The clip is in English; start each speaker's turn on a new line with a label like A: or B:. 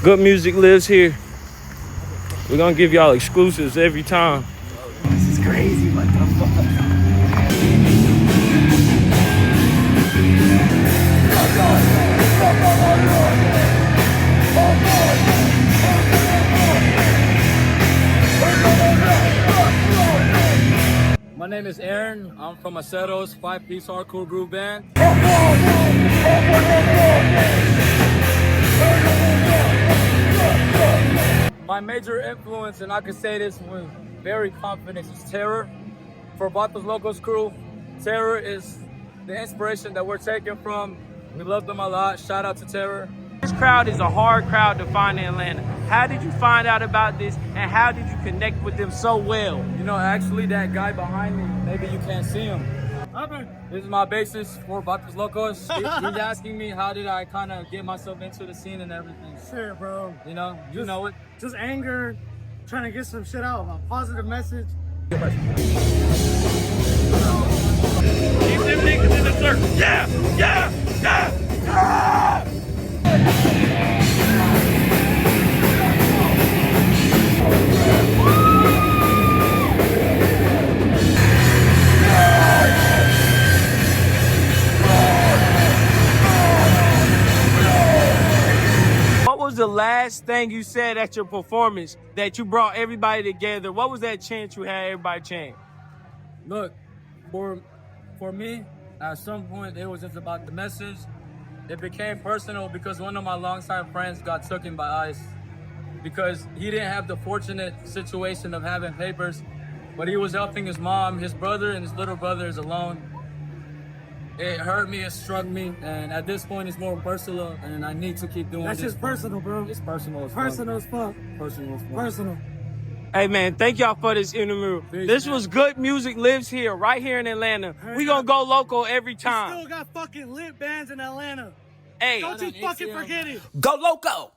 A: Good music lives here. We're gonna give y'all exclusives every time.
B: This is crazy, what the fuck?
C: My name is Aaron. I'm from Axeros, 5-piece hardcore groove band. My major influence, and I can say this with very confidence, is Terror. For Vatos Locos crew, Terror is the inspiration that we're taking from. We love them a lot. Shout out to Terror.
A: This crowd is a hard crowd to find in Atlanta. How did you find out about this, and how did you connect with them so well?
C: You know, actually, that guy behind me, maybe you can't see him. This is my bassist for Vatos Locos. He's asking me how did I kind of get myself into the scene and everything.
B: Sure, bro.
C: You know, you know it.
B: Just anger, trying to get some shit out, a positive message.
A: Keep them niggas in the circle. Yeah, yeah, yeah, yeah! What was the last thing you said at your performance that you brought everybody together? What was that chant you had everybody chant?
C: Look, for me, at some point, it was just about the message. It became personal because one of my longtime friends got taken by ICE because he didn't have the fortunate situation of having papers, but he was helping his mom. His brother and his little brother is alone. It hurt me, it struck me, and at this point, it's more personal, and I need to keep doing this.
B: That's just personal, bro.
C: It's personal as fuck.
B: Personal as fuck.
C: Personal as fuck.
B: Personal.
A: Hey man, thank y'all for this interview. This was Good Music Lives here, right here in Atlanta. We gonna go local every time.
B: We still got fucking lit bands in Atlanta.
A: Hey,
B: Don't you fucking forget it.
A: go loco.